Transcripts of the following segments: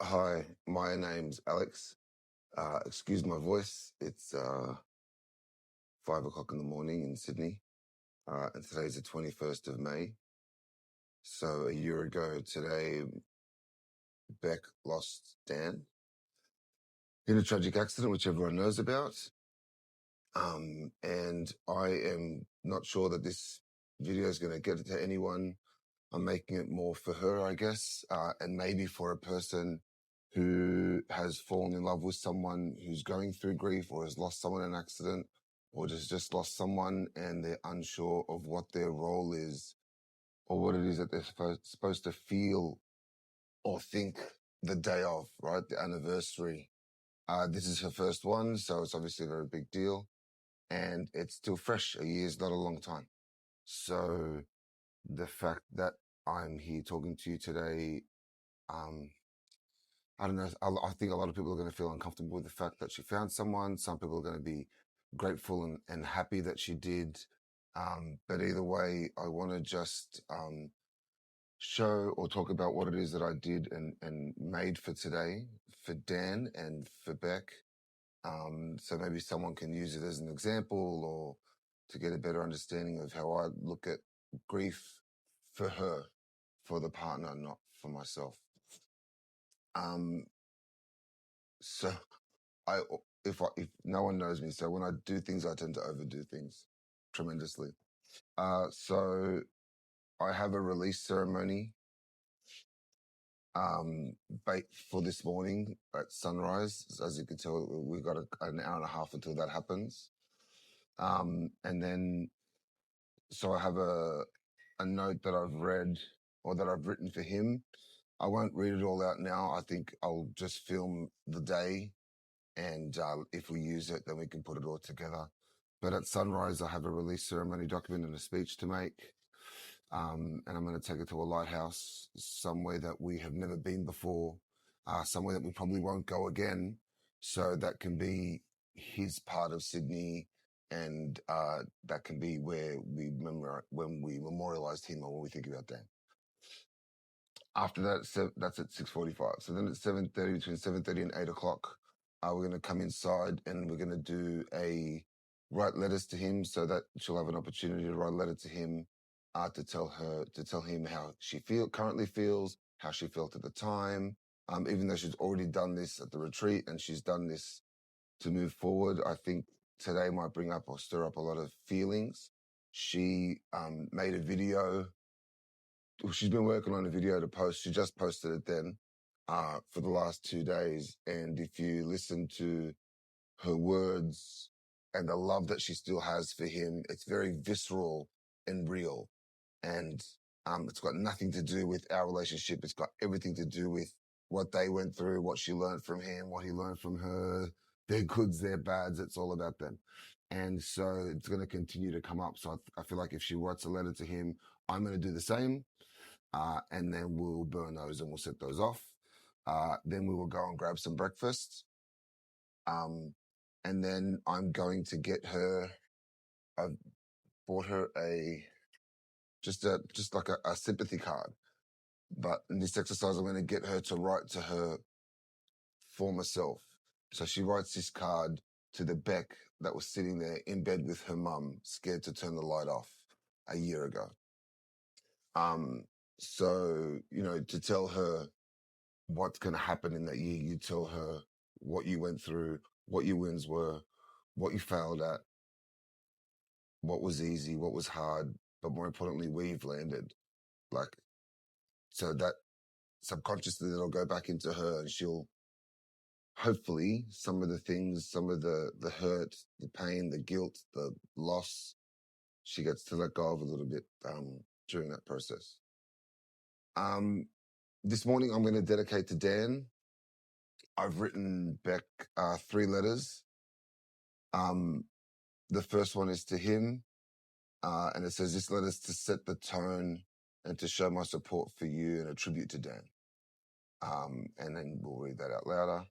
Hi, my name's Alex. Excuse my voice. It's 5 o'clock in the morning in Sydney, and today's the 21st of May. So a year ago today, Beck lost Dan in a tragic accident, which everyone knows about. And I am not sure that this video is going to get to anyone. I'm making it more for her, I guess, and maybe for a person who has fallen in love with someone who's going through grief or has lost someone in an accident or just lost someone and they're unsure of what their role is or what it is that they're supposed to feel or think the day of, right? The anniversary. This is her first one, so it's obviously a very big deal and it's still fresh. A year is not a long time. So the fact that I'm here talking to you today, um, I don't know. I think a lot of people are going to feel uncomfortable with the fact that she found someone. Some people are going to be grateful and happy that she did. But either way, I want to just show or talk about what it is that I did and made for today for Dan and for Beck. So maybe someone can use it as an example or to get a better understanding of how I look at grief for her, for the partner, not for myself. So I if no one knows me, so when I do things, I tend to overdo things tremendously. So I have a release ceremony um for this morning at sunrise. As you can tell, we've got an hour and a half until that happens. And then so I have a note that I've read or that I've written for him. I won't read it all out now. I think I'll just film the day, and if we use it, then we can put it all together. But at sunrise, I have a release ceremony document and a speech to make. And I'm going to take it to a lighthouse, somewhere that we have never been before, somewhere that we probably won't go again. So that can be his part of Sydney, and that can be where when we memorialised him or when we think about that. After that, that's at 6:45. So then at 7:30, between 7:30 and 8 o'clock, we're going to come inside and we're going to do write letters to him so that she'll have an opportunity to write a letter to him, to tell him how she currently feels, how she felt at the time. Even though she's already done this at the retreat and she's done this to move forward, I think today might bring up or stir up a lot of feelings. She made a video. She's been working on a video to post. She just posted it then for the last 2 days. And if you listen to her words and the love that she still has for him, it's very visceral and real. And it's got nothing to do with our relationship. It's got everything to do with what they went through, what she learned from him, what he learned from her, their goods, their bads. It's all about them. And so it's going to continue to come up. So I feel like if she writes a letter to him, I'm going to do the same. And then we'll burn those and we'll set those off. Then we will go and grab some breakfast. And then I'm going to get her. I've bought her just like a sympathy card. But in this exercise, I'm going to get her to write to her former self. So she writes this card to the Beck that was sitting there in bed with her mum, scared to turn the light off a year ago. So, to tell her what's going to happen in that year, you tell her what you went through, what your wins were, what you failed at, what was easy, what was hard, but more importantly, where you've landed. Like, so that subconsciously it'll go back into her and she'll hopefully some of the things, some of the hurt, the pain, the guilt, the loss, she gets to let go of a little bit during that process. This morning I'm going to dedicate to Dan. I've written Beck 3 letters. The first one is to him, and it says, "This letter is to set the tone and to show my support for you and a tribute to Dan." And then we'll read that out louder.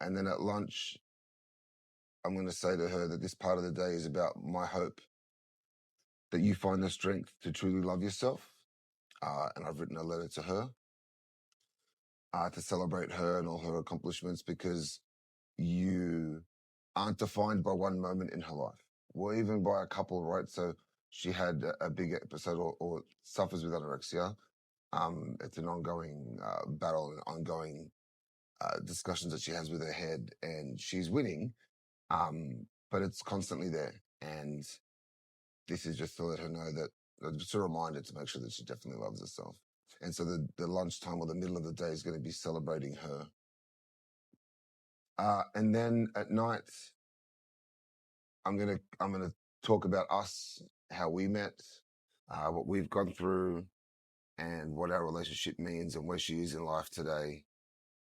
And then at lunch, I'm going to say to her that this part of the day is about my hope that you find the strength to truly love yourself. And I've written a letter to her. to celebrate her and all her accomplishments, because you aren't defined by one moment in her life, or even by a couple, right? So she had a big episode, or suffers with anorexia. It's an ongoing battle and ongoing discussions that she has with her head, and she's winning, but it's constantly there. And this is just to let her know that, just a reminder to make sure that she definitely loves herself. And so the lunchtime or the middle of the day is going to be celebrating her. And then at night, I'm gonna talk about us, how we met, what we've gone through, and what our relationship means, and where she is in life today,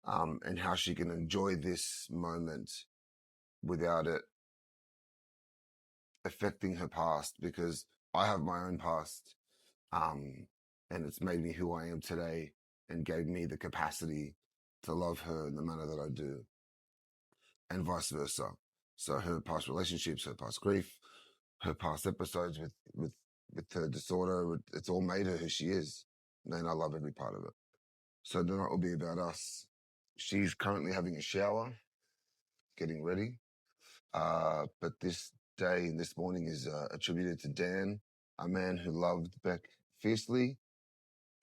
and how she can enjoy this moment without it affecting her past, because I have my own past, and it's made me who I am today and gave me the capacity to love her in the manner that I do, and vice versa. So her past relationships, her past grief, her past episodes with her disorder, it's all made her who she is. And I love every part of it. So tonight will be about us. She's currently having a shower, getting ready. But this day, this morning, is attributed to Dan, a man who loved Beck fiercely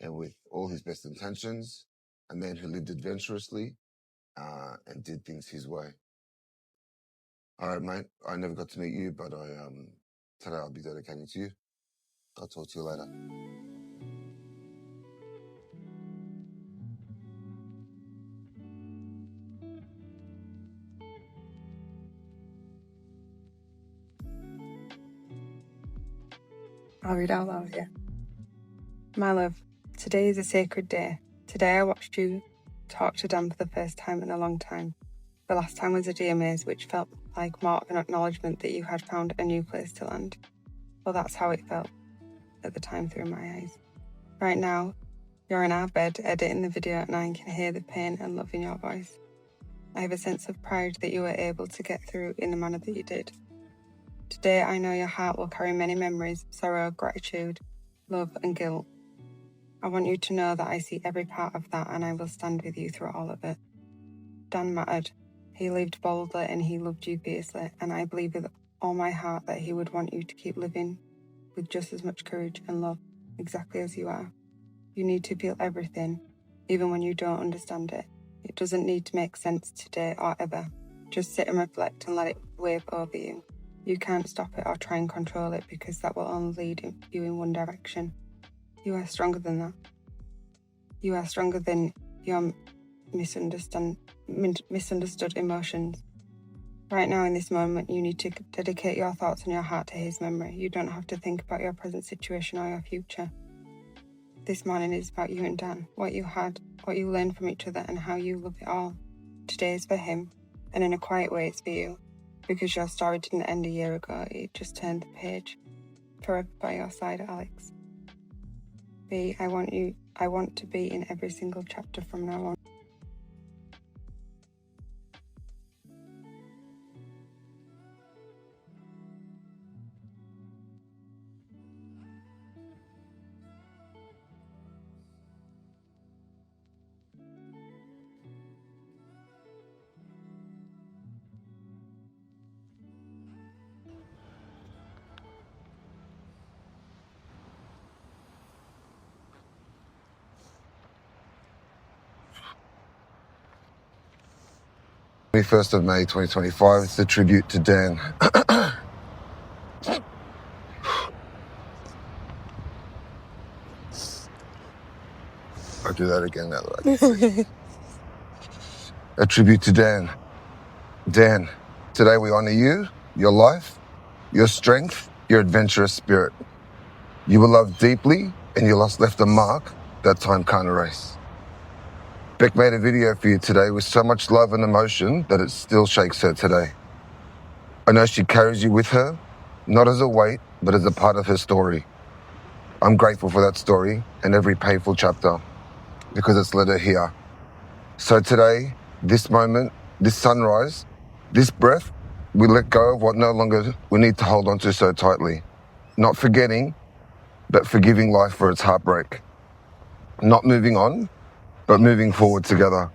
and with all his best intentions, a man who lived adventurously and did things his way. All right, mate. I never got to meet you, but today I'll be dedicating to you. I'll talk to you later. I'll read out loud here. My love, today is a sacred day. Today I watched you talk to Dan for the first time in a long time. The last time was a DMAs, which felt like more of an acknowledgement that you had found a new place to land. Well, that's how it felt at the time through my eyes. Right now, you're in our bed editing the video and I can hear the pain and love in your voice. I have a sense of pride that you were able to get through in the manner that you did. Today I know your heart will carry many memories, sorrow, gratitude, love and guilt. I want you to know that I see every part of that and I will stand with you through all of it. Dan mattered. He lived boldly and he loved you fiercely, and I believe with all my heart that he would want you to keep living with just as much courage and love, exactly as you are. You need to feel everything, even when you don't understand it. It doesn't need to make sense today or ever. Just sit and reflect and let it wave over you. You can't stop it or try and control it, because that will only lead you in one direction. You are stronger than that. You are stronger than your misunderstood emotions. Right now in this moment, you need to dedicate your thoughts and your heart to his memory. You don't have to think about your present situation or your future. This morning is about you and Dan, what you had, what you learned from each other, and how you love it all. Today is for him, and in a quiet way it's for you, because your story didn't end a year ago, it just turned the page. Forever by your side, Alex. B, I want to be in every single chapter from now on. May 21st of May 2025. It's a tribute to Dan. I'll do that again now that I can see. A tribute to Dan. Dan, today we honor you, your life, your strength, your adventurous spirit. You were loved deeply and you left a mark that time can't erase. Beck made a video for you today with so much love and emotion that it still shakes her today. I know she carries you with her, not as a weight, but as a part of her story. I'm grateful for that story and every painful chapter, because it's led her here. So today, this moment, this sunrise, this breath, we let go of what no longer we need to hold on to so tightly. Not forgetting, but forgiving life for its heartbreak. Not moving on, but moving forward together.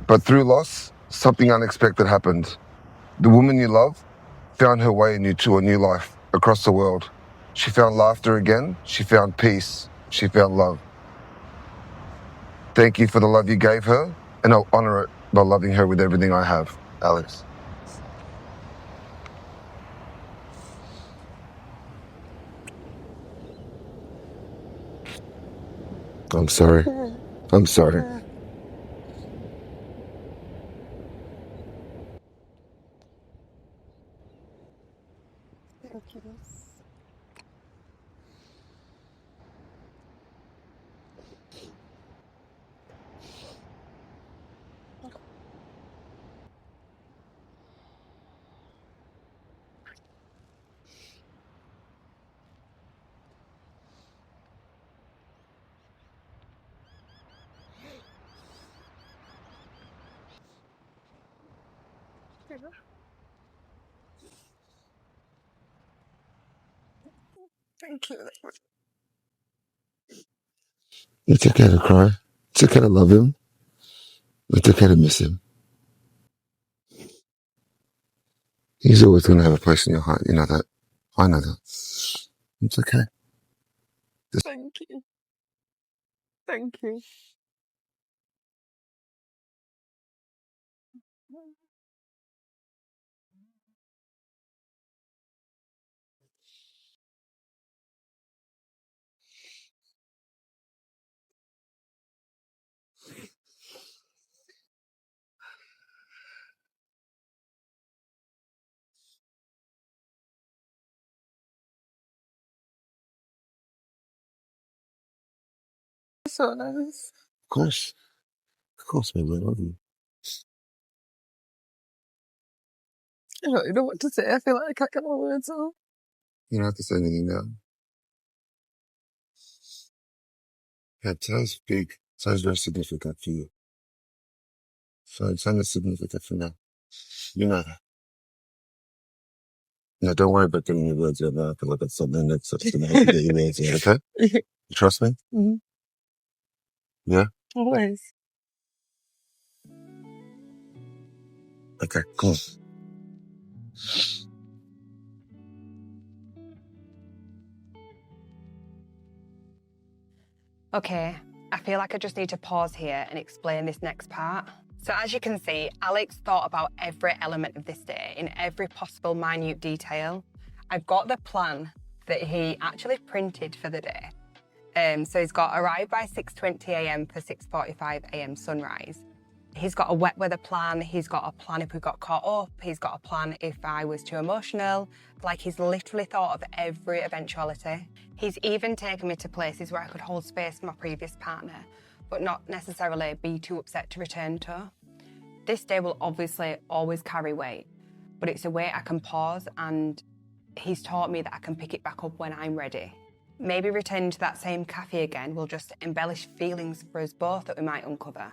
But through loss, something unexpected happened. The woman you love found her way to a new life across the world. She found laughter again. She found peace. She found love. Thank you for the love you gave her, and I'll honor it by loving her with everything I have, Alex. I'm sorry. I'm sorry. Thank you. Thank you. It's okay to cry. It's okay to love him. It's okay to miss him. He's always going to have a place in your heart. You know that. I know that. It's okay. Thank you. Thank you. So nice. Of course, baby. I love you. I don't even know what to say. I feel like I can't get my words out. You don't have to say anything now. Yeah, today's big. Today's very significant for you. So it's only significant for now. You know that. No, don't worry about getting your words out now. I feel like it's something that's going to help you get your words out, okay? You trust me? Mm-hmm. Yeah? Always. Okay, cool. Okay, I feel like I just need to pause here and explain this next part. So as you can see, Alex thought about every element of this day in every possible minute detail. I've got the plan that he actually printed for the day. So he's got arrive by 6:20 a.m. for 6:45 a.m. sunrise. He's got a wet weather plan. He's got a plan if we got caught up. He's got a plan if I was too emotional. Like, he's literally thought of every eventuality. He's even taken me to places where I could hold space for my previous partner, but not necessarily be too upset to return to. This day will obviously always carry weight, but it's a way I can pause, and he's taught me that I can pick it back up when I'm ready. Maybe returning to that same cafe again will just embellish feelings for us both that we might uncover.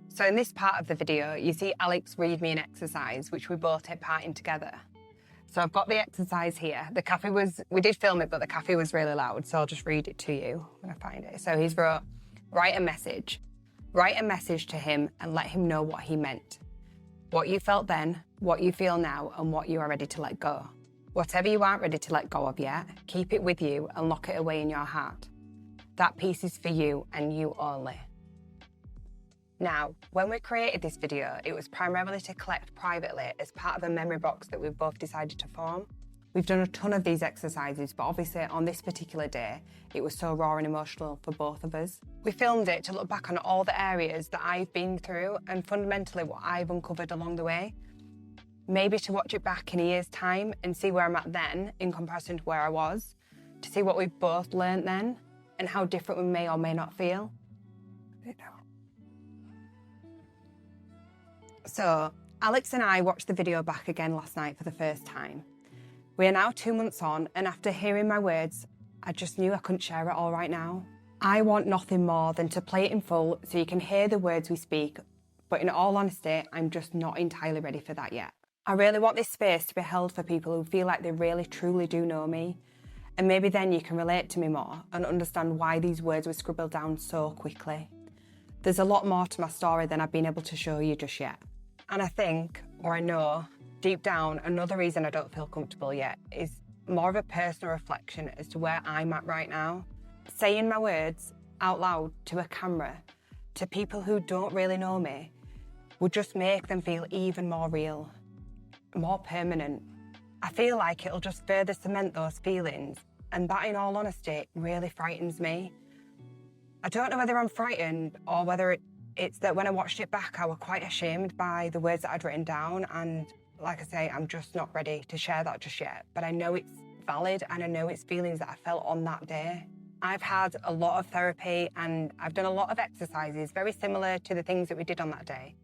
So in this part of the video, you see Alex read me an exercise which we both take part in together. So I've got the exercise here. The cafe we did film it, but the cafe was really loud, so I'll just read it to you when I find it. So he's wrote, write a message to him and let him know what he meant. What you felt then, what you feel now, and what you are ready to let go. Whatever you aren't ready to let go of yet, keep it with you and lock it away in your heart. That piece is for you and you only. Now, when we created this video, it was primarily to collect privately as part of a memory box that we've both decided to form. We've done a ton of these exercises, but obviously on this particular day, it was so raw and emotional for both of us. We filmed it to look back on all the areas that I've been through and fundamentally what I've uncovered along the way. Maybe to watch it back in a year's time and see where I'm at then in comparison to where I was, to see what we've both learned then and how different we may or may not feel. So, Alex and I watched the video back again last night for the first time. We are now 2 months on, and after hearing my words, I just knew I couldn't share it all right now. I want nothing more than to play it in full so you can hear the words we speak, but in all honesty, I'm just not entirely ready for that yet. I really want this space to be held for people who feel like they really truly do know me, And maybe then you can relate to me more and understand why these words were scribbled down so quickly. There's a lot more to my story than I've been able to show you just yet. And I think, or I know, deep down, another reason I don't feel comfortable yet is more of a personal reflection as to where I'm at right now. Saying my words out loud to a camera, to people who don't really know me, would just make them feel even more real, more permanent. I feel like it'll just further cement those feelings, and that, in all honesty, really frightens me. I don't know whether I'm frightened or whether it's that when I watched it back, I was quite ashamed by the words that I'd written down, and like I say, I'm just not ready to share that just yet, but I know it's valid and I know it's feelings that I felt on that day. I've had a lot of therapy and I've done a lot of exercises very similar to the things that we did on that day.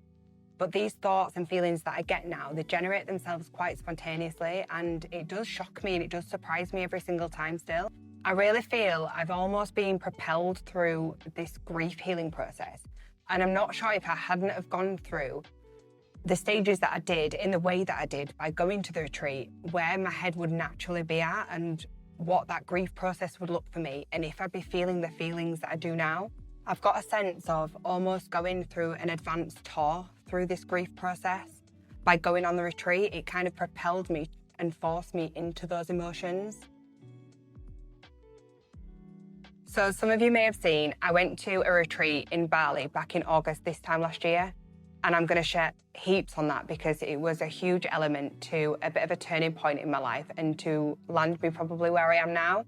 But these thoughts and feelings that I get now, they generate themselves quite spontaneously, and it does shock me and it does surprise me every single time still. I really feel I've almost been propelled through this grief healing process. And I'm not sure if I hadn't have gone through the stages that I did in the way that I did by going to the retreat, where my head would naturally be at and what that grief process would look for me, and if I'd be feeling the feelings that I do now. I've got a sense of almost going through an advanced tour through this grief process. By going on the retreat, it kind of propelled me and forced me into those emotions. So some of you may have seen, I went to a retreat in Bali back in August this time last year, and I'm going to share heaps on that because it was a huge element to a bit of a turning point in my life and to land me probably where I am now.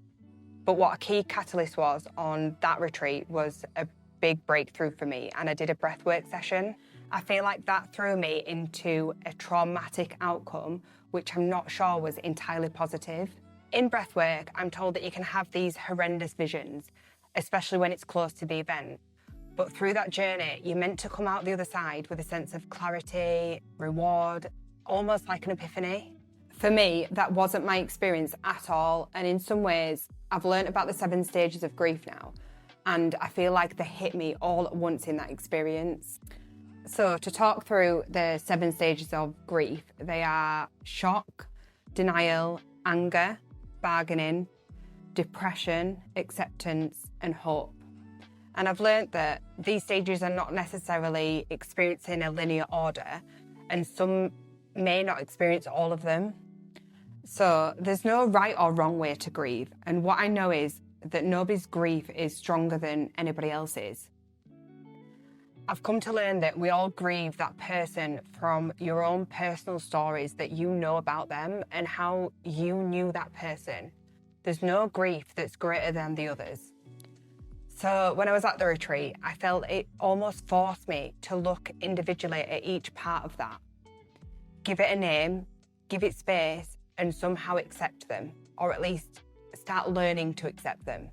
But what a key catalyst was on that retreat was a big breakthrough for me, and I did a breathwork session. I feel like that threw me into a traumatic outcome, which I'm not sure was entirely positive. In breathwork, I'm told that you can have these horrendous visions, especially when it's close to the event. But through that journey, you're meant to come out the other side with a sense of clarity, reward, almost like an epiphany. For me, that wasn't my experience at all. And in some ways, I've learned about the 7 stages of grief now. And I feel like they hit me all at once in that experience. So to talk through the 7 stages of grief, they are shock, denial, anger, bargaining, depression, acceptance, and hope. And I've learned that these stages are not necessarily experienced in a linear order, and some may not experience all of them. So there's no right or wrong way to grieve. And what I know is that nobody's grief is stronger than anybody else's. I've come to learn that we all grieve that person from your own personal stories that you know about them and how you knew that person. There's no grief that's greater than the others. So when I was at the retreat, I felt it almost forced me to look individually at each part of that. Give it a name, give it space, and somehow accept them, or at least start learning to accept them.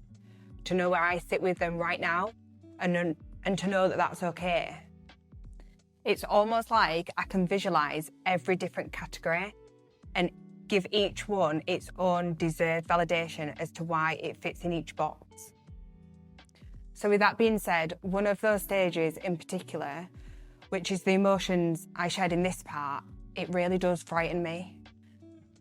To know where I sit with them right now, and to know that that's okay. It's almost like I can visualize every different category and give each one its own deserved validation as to why it fits in each box. So with that being said, one of those stages in particular, which is the emotions I shared in this part, it really does frighten me.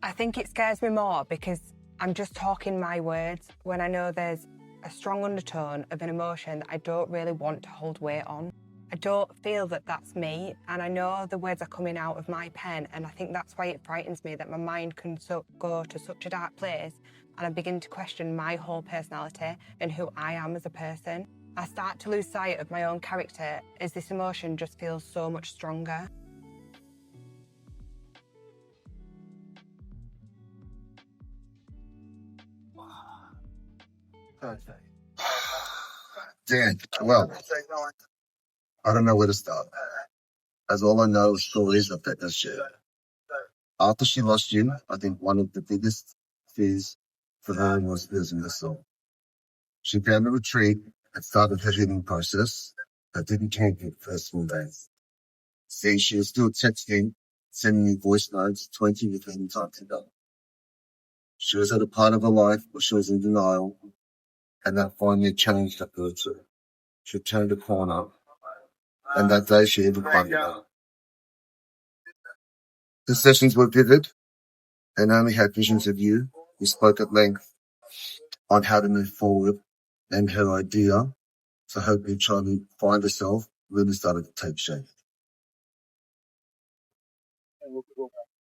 I think it scares me more because I'm just talking my words when I know there's a strong undertone of an emotion that I don't really want to hold weight on. I don't feel that that's me, and I know the words are coming out of my pen, and I think that's why it frightens me that my mind can go to such a dark place and I begin to question my whole personality and who I am as a person. I start to lose sight of my own character as this emotion just feels so much stronger. Dan, well, I don't know where to start. As all I know is stories of Becca's share. After she lost you, I think one of the biggest fears for her was losing her soul. She found a retreat and started her healing process, but didn't change it first few days. See, she was still texting, sending me voice notes 20 to 30 times a day. She was at a part of her life where she was in denial, and that finally changed her too. She turned a corner, and that day she even climbed it up. The sessions were vivid, and only had visions of you. We spoke at length, on how to move forward, and her idea to help me try to find herself really started to take shape.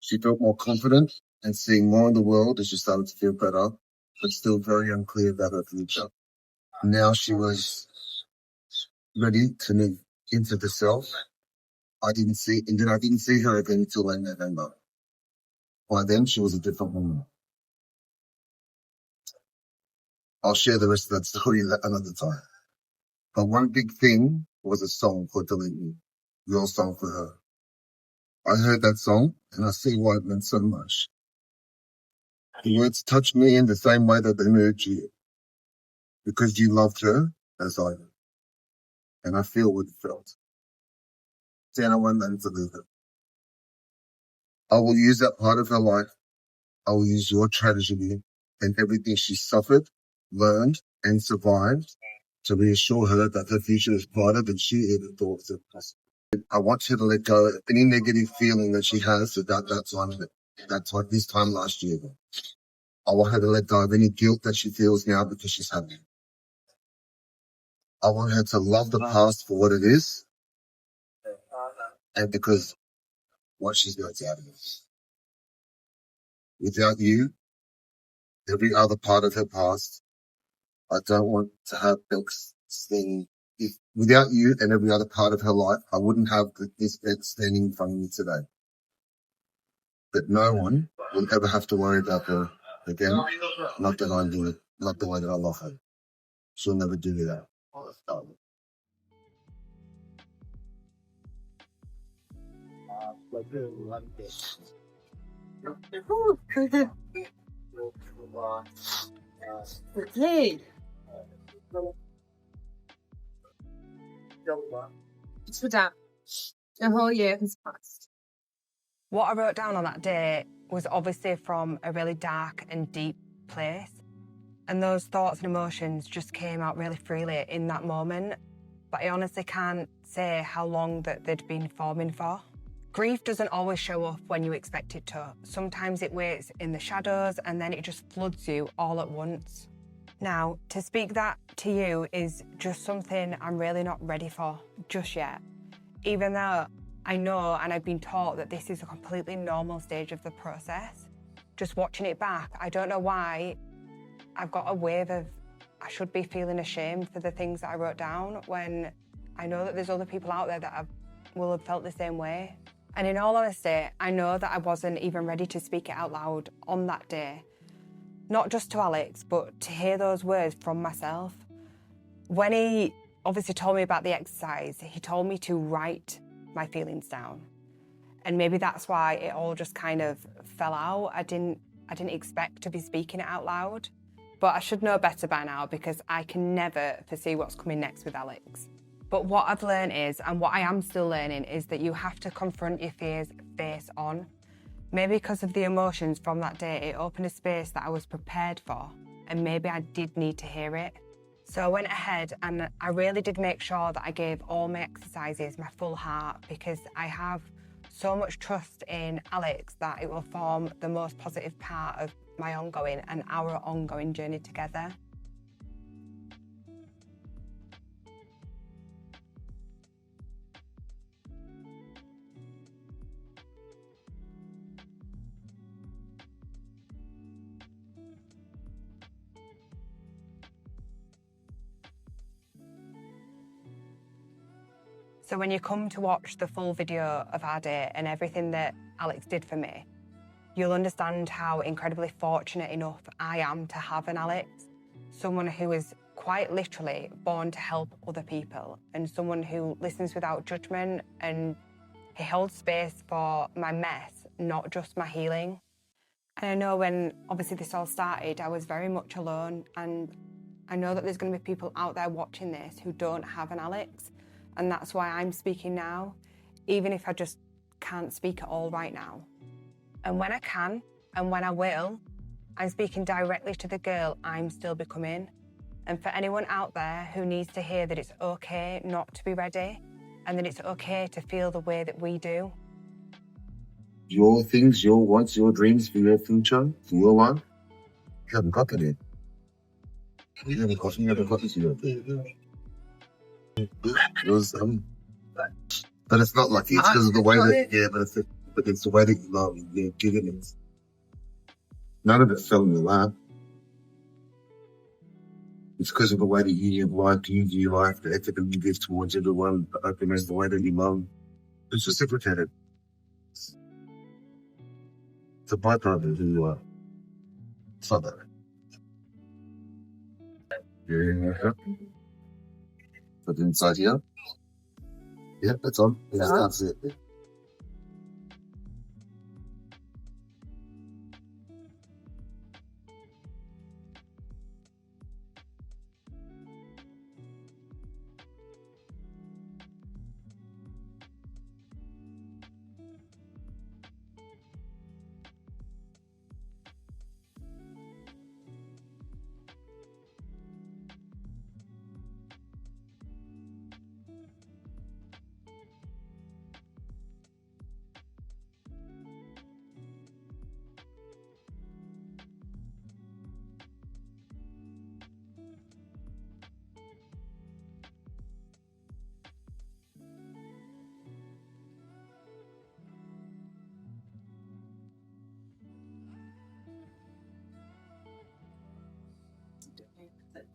She felt more confident and seeing more in the world as she started to feel better, but still very unclear about her future. Now she was ready to move into the self. I didn't see her again until late November. By then, she was a different woman. I'll share the rest of that story another time. But one big thing was a song for Delete Me, your song for her. I heard that song and I see why it meant so much. The words touched me in the same way that they moved you, because you loved her as I did. And I feel what you felt. Then I won't let to leave it. I will use that part of her life. I will use your tragedy and everything she suffered, learned, and survived to reassure her that her future is brighter than she ever thought was possible. I want her to let go of any negative feeling that she has about this time last year. I want her to let go of any guilt that she feels now because she's happy. I want her to love the past for what it is and because what she's going to out of it. Without you, every other part of her past, I don't want to have Bex standing. Without you and every other part of her life, I wouldn't have this bed standing in front of me today. But no one will ever have to worry about her again. Not that I do it. Not the way that I love her. She'll never do that. It's for that. A whole year has passed. What I wrote down on that day was obviously from a really dark and deep place. And those thoughts and emotions just came out really freely in that moment. But I honestly can't say how long that they'd been forming for. Grief doesn't always show up when you expect it to. Sometimes it waits in the shadows and then it just floods you all at once. Now, to speak that to you is just something I'm really not ready for just yet. Even though I know and I've been taught that this is a completely normal stage of the process. Just watching it back, I don't know why I've got a wave of I should be feeling ashamed for the things that I wrote down when I know that there's other people out there that will have felt the same way. And in all honesty, I know that I wasn't even ready to speak it out loud on that day. Not just to Alex, but to hear those words from myself. When he obviously told me about the exercise, he told me to write my feelings down. And maybe that's why it all just kind of fell out. I didn't expect to be speaking it out loud. But I should know better by now because I can never foresee what's coming next with Alex. But what I've learned is, and what I am still learning, is that you have to confront your fears face on. Maybe because of the emotions from that day, it opened a space that I was prepared for, and maybe I did need to hear it. So I went ahead and I really did make sure that I gave all my exercises my full heart because I have so much trust in Alex that it will form the most positive part of my ongoing and our ongoing journey together. So when you come to watch the full video of our day and everything that Alex did for me, you'll understand how incredibly fortunate enough I am to have an Alex, someone who is quite literally born to help other people and someone who listens without judgment, and he holds space for my mess, not just my healing. And I know when obviously this all started, I was very much alone, and I know that there's going to be people out there watching this who don't have an Alex. And that's why I'm speaking now, even if I just can't speak at all right now. And when I can, and when I will, I'm speaking directly to the girl I'm still becoming. And for anyone out there who needs to hear that it's okay not to be ready, and that it's okay to feel the way that we do. Your things, your wants, your dreams for your future, for your life, you haven't got that yet. You never got this, you know. It was, but it's not lucky. It's because of the way that, yeah, but it's the way that you're giving it. None of it fell in your lap. It's because of the way that you live, you view life, the effort that you give towards everyone, the openness, the way that you love. It's reciprocated. It's a byproduct of who you are. It's not that. Yeah. Put it inside here. Yeah, that's on. Yeah, that's it.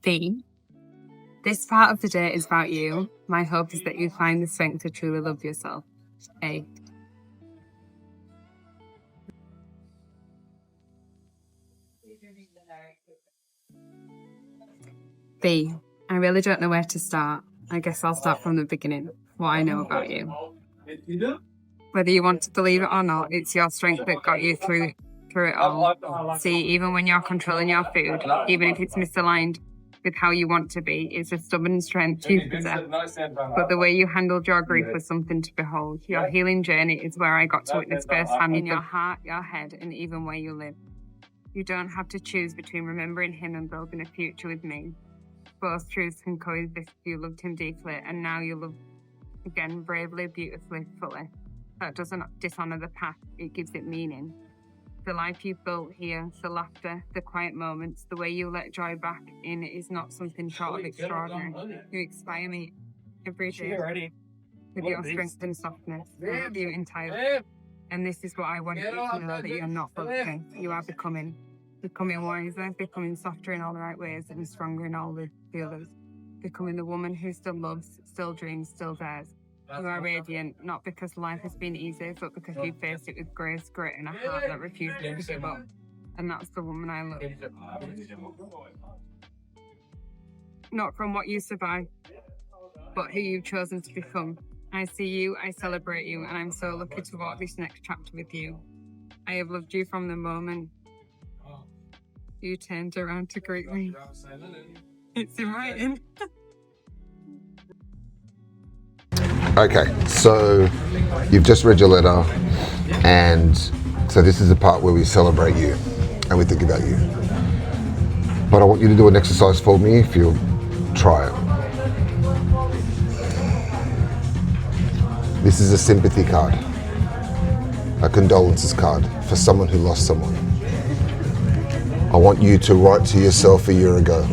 B. This part of the day is about you. My hope is that you find the strength to truly love yourself. A. B. I really don't know where to start. I guess I'll start from the beginning. What I know about you. Whether you want to believe it or not, it's your strength that got you through it all. See, even when you're controlling your food, even if it's misaligned with how you want to be, it's a stubborn strength you possess. But the way you handled your grief was something to behold. Your healing journey is where I got to witness firsthand in your heart, your head, and even where you live. You don't have to choose between remembering him and building a future with me. Both truths can coexist. You loved him deeply, and now you love again bravely, beautifully, fully. That doesn't dishonour the past, it gives it meaning. The life you've built here, the laughter, the quiet moments, the way you let joy back in is not something short of extraordinary. You inspire me every day with your strength and softness. I love you entirely. And this is what I want you to know, that you're not broken. You are becoming wiser, becoming softer in all the right ways and stronger in all the others. Becoming the woman who still loves, still dreams, still dares. You are radiant, not because life has been easy, but because you faced it with grace, grit, and a heart that refuses to give up. And that's the woman I love. Not from what you survived, but who you've chosen to become. I see you, I celebrate you, and I'm so lucky to walk this next chapter with you. I have loved you from the moment you turned around to greet me. It's in writing. Okay, so you've just read your letter, and so this is the part where we celebrate you and we think about you. But I want you to do an exercise for me if you'll try it. This is a sympathy card, a condolences card for someone who lost someone. I want you to write to yourself a year ago.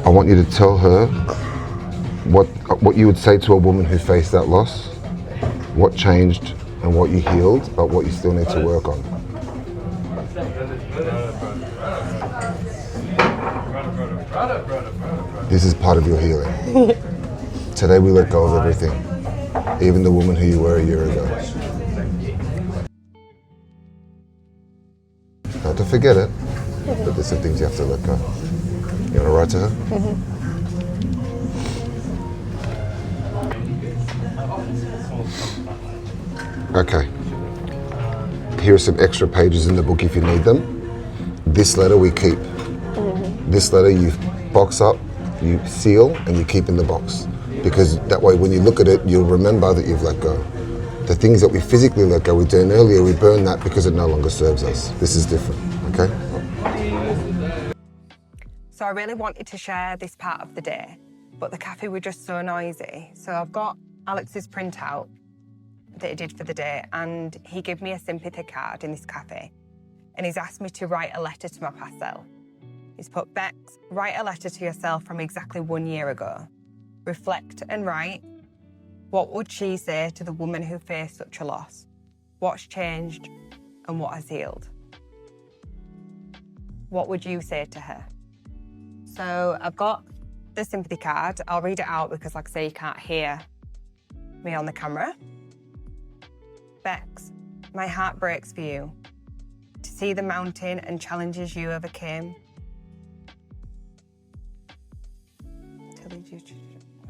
I want you to tell her what you would say to a woman who faced that loss, what changed and what you healed, but what you still need to work on. This is part of your healing. Today we let go of everything, even the woman who you were a year ago. Not to forget it, but there's some things you have to let go. You want to write to her? Mm-hmm. Okay. Here are some extra pages in the book if you need them. This letter we keep. Mm-hmm. This letter you box up, you seal, and you keep in the box. Because that way when you look at it, you'll remember that you've let go. The things that we physically let go, we did earlier, we burn that because it no longer serves us. This is different, okay? So I really wanted to share this part of the day, but the cafe were just so noisy. So I've got Alex's printout that he did for the day, and he gave me a sympathy card in this cafe, and he's asked me to write a letter to my past self. It's put, Bex, write a letter to yourself from exactly 1 year ago. Reflect and write. What would she say to the woman who faced such a loss? What's changed and what has healed? What would you say to her? So I've got the sympathy card. I'll read it out because, like I say, you can't hear me on the camera. Bex, my heart breaks for you. To see the mountain and challenges you overcame.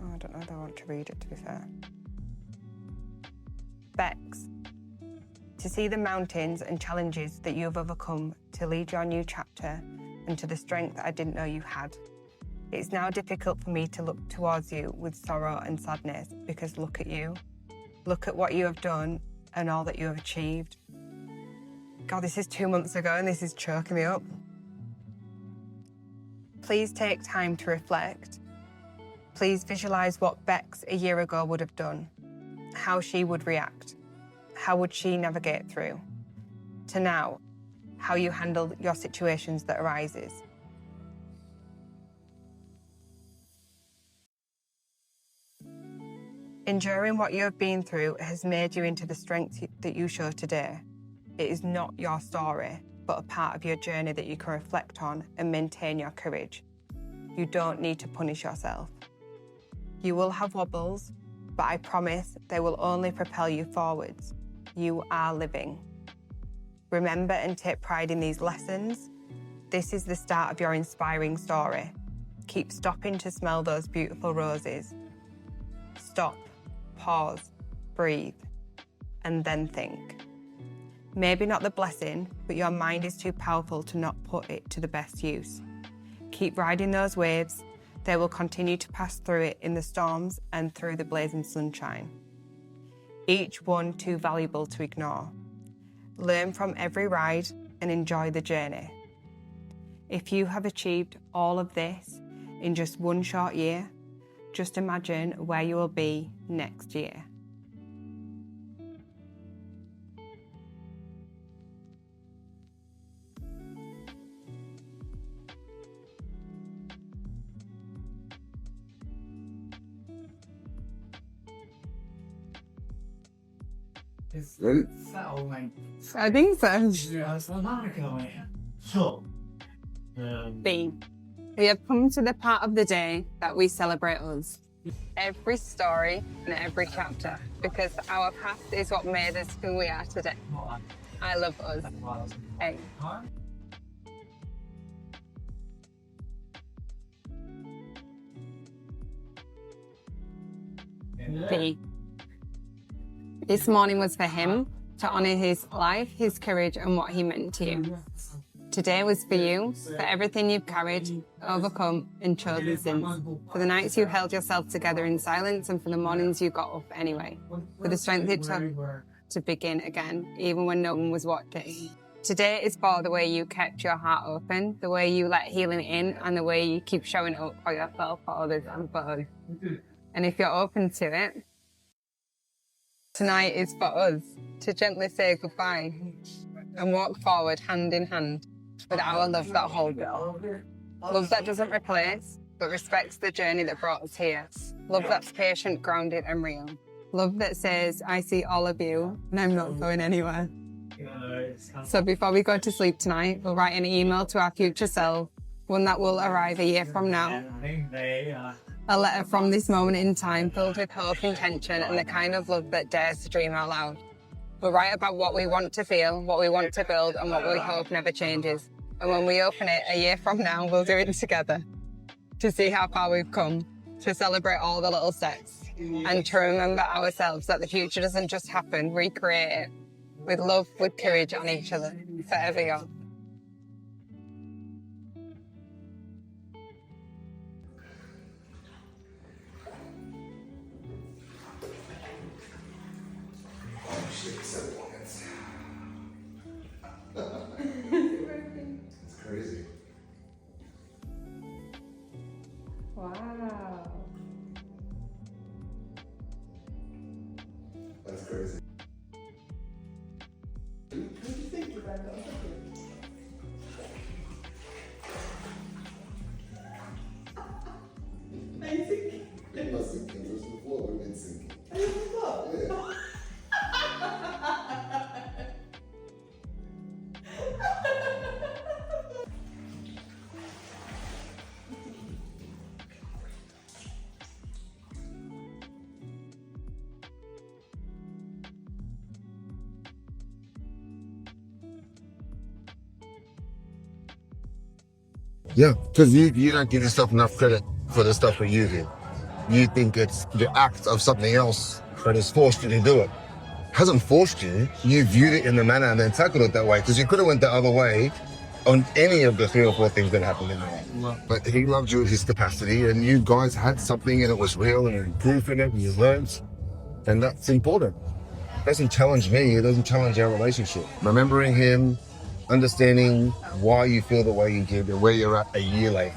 Oh, I don't know if I want to read it, to be fair. Bex, to see the mountains and challenges that you have overcome to lead your new chapter and to the strength I didn't know you had. It's now difficult for me to look towards you with sorrow and sadness because look at you. Look at what you have done and all that you have achieved. God, this is 2 months ago and this is choking me up. Please take time to reflect. Please visualise what Bex a year ago would have done, how she would react, how would she navigate through, to now, how you handle your situations that arises. Enduring what you have been through has made you into the strength that you show today. It is not your story, but a part of your journey that you can reflect on and maintain your courage. You don't need to punish yourself. You will have wobbles, but I promise they will only propel you forwards. You are living. Remember and take pride in these lessons. This is the start of your inspiring story. Keep stopping to smell those beautiful roses. Stop, pause, breathe, and then think. Maybe not the blessing, but your mind is too powerful to not put it to the best use. Keep riding those waves. They will continue to pass through it in the storms and through the blazing sunshine. Each one too valuable to ignore. Learn from every ride and enjoy the journey. If you have achieved all of this in just 1 short year, just imagine where you will be next year. Ready? I think so. So, B. We have come to the part of the day that we celebrate us. Every story and every chapter, because our past is what made us who we are today. I love us. A. B. This morning was for him to honour his life, his courage, and what he meant to you. Today was for you, for everything you've carried, overcome, and chosen since. For the nights you held yourself together in silence, and for the mornings you got up anyway. For the strength it took to begin again, even when no one was watching. Today is for the way you kept your heart open, the way you let healing in, and the way you keep showing up for yourself, for others, and for us. And if you're open to it, tonight is for us to gently say goodbye and walk forward hand in hand with our love that holds it all. Love that doesn't replace, but respects the journey that brought us here. Love that's patient, grounded, and real. Love that says, I see all of you, and I'm not going anywhere. So before we go to sleep tonight, we'll write an email to our future self, one that will arrive a year from now. A letter from this moment in time filled with hope, intention, and the kind of love that dares to dream out loud. We'll write about what we want to feel, what we want to build, and what we hope never changes. And when we open it a year from now, we'll do it together to see how far we've come, to celebrate all the little steps, and to remember ourselves that the future doesn't just happen, we create it with love, with courage on each other, forever young. It's crazy. Wow. That's crazy. Yeah, because you don't give yourself enough credit for the stuff that you do. You think it's the act of something else that has forced you to do it. Hasn't forced you. You viewed it in the manner and then tackled it that way, because you could have went the other way on any of the 3 or 4 things that happened in there. But he loved you at his capacity, and you guys had something, and it was real, and you improved in it, and you learned, and that's important. It doesn't challenge me. It doesn't challenge our relationship. Remembering him, understanding why you feel the way you did, and where you're at a year later.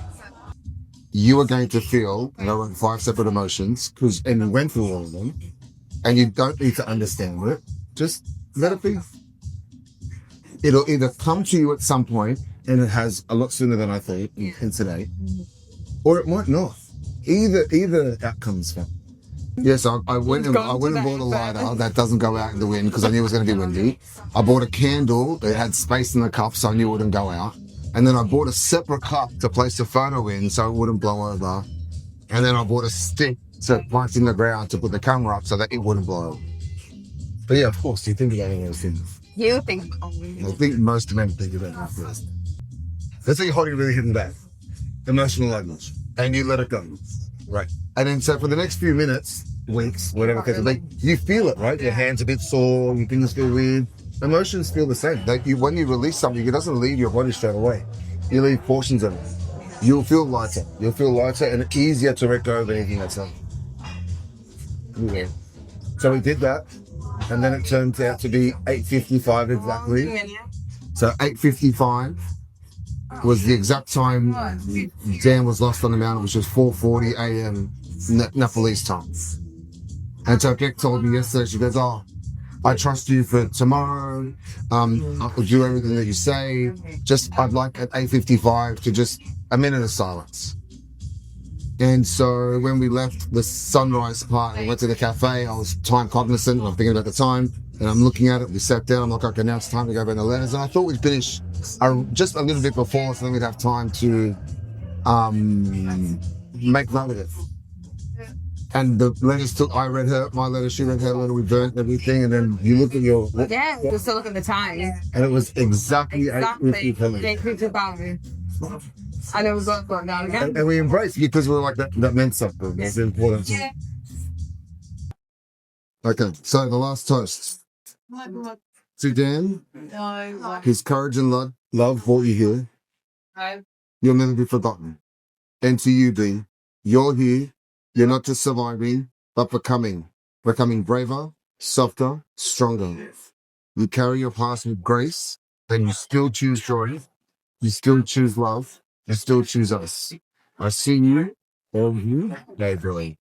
You are going to feel, and I went 5 separate emotions, and you went through all of them, and you don't need to understand it. Just let it be. It'll either come to you at some point, and it has a lot sooner than I thought in today, or it might not. Either outcome's fine. Yes, I went and bought a lighter that doesn't go out in the wind because I knew it was going to be windy. I bought a candle that had space in the cup so I knew it wouldn't go out. And then I bought a separate cup to place the photo in so it wouldn't blow over. And then I bought a stick to plant in the ground to put the camera up so that it wouldn't blow over. But yeah, of course, you think about all those things. You think, I think most men think about that first. That's how you're holding really hidden back. Emotional language. And you let it go. Right. And then so for the next few minutes, weeks, whatever, you feel it, right? Your hand's a bit sore, your fingers feel weird. Emotions feel the same. When you release something, it doesn't leave your body straight away. You leave portions of it. You'll feel lighter. You'll feel lighter and easier to let go of anything that's done. Yeah. So we did that. And then it turned out to be 8:55 exactly. So 8:55 was the exact time Dan was lost on the mountain, which was 4:40 a.m. Nepalese time. And so Beck told me yesterday, she goes, "Oh, I trust you for tomorrow. I'll do everything that you say. I'd like at 8:55 to just a minute of silence." And so when we left the sunrise part and went to the cafe, I was time cognizant. I'm thinking about the time, and I'm looking at it. We sat down. I'm like, okay, now it's time to go back to the letters. And I thought we'd finish just a little bit before, so then we'd have time to make note of it. And the letters I read my letter, she read her letter, we burnt everything, and then you look at your... Yeah, just to look at the time. And it was exactly 8:55. And it was going down again. And we embraced it because we were like, that meant something. That's important. Yeah. Okay, so the last toast. To Dan, his courage and love brought you here. You'll never be forgotten. And to you, Dean, you're here. You're not just surviving, but becoming braver, softer, stronger. You carry your past with grace, and you still choose joy. You still choose love. You still choose us. I see you, all of you, neighborly.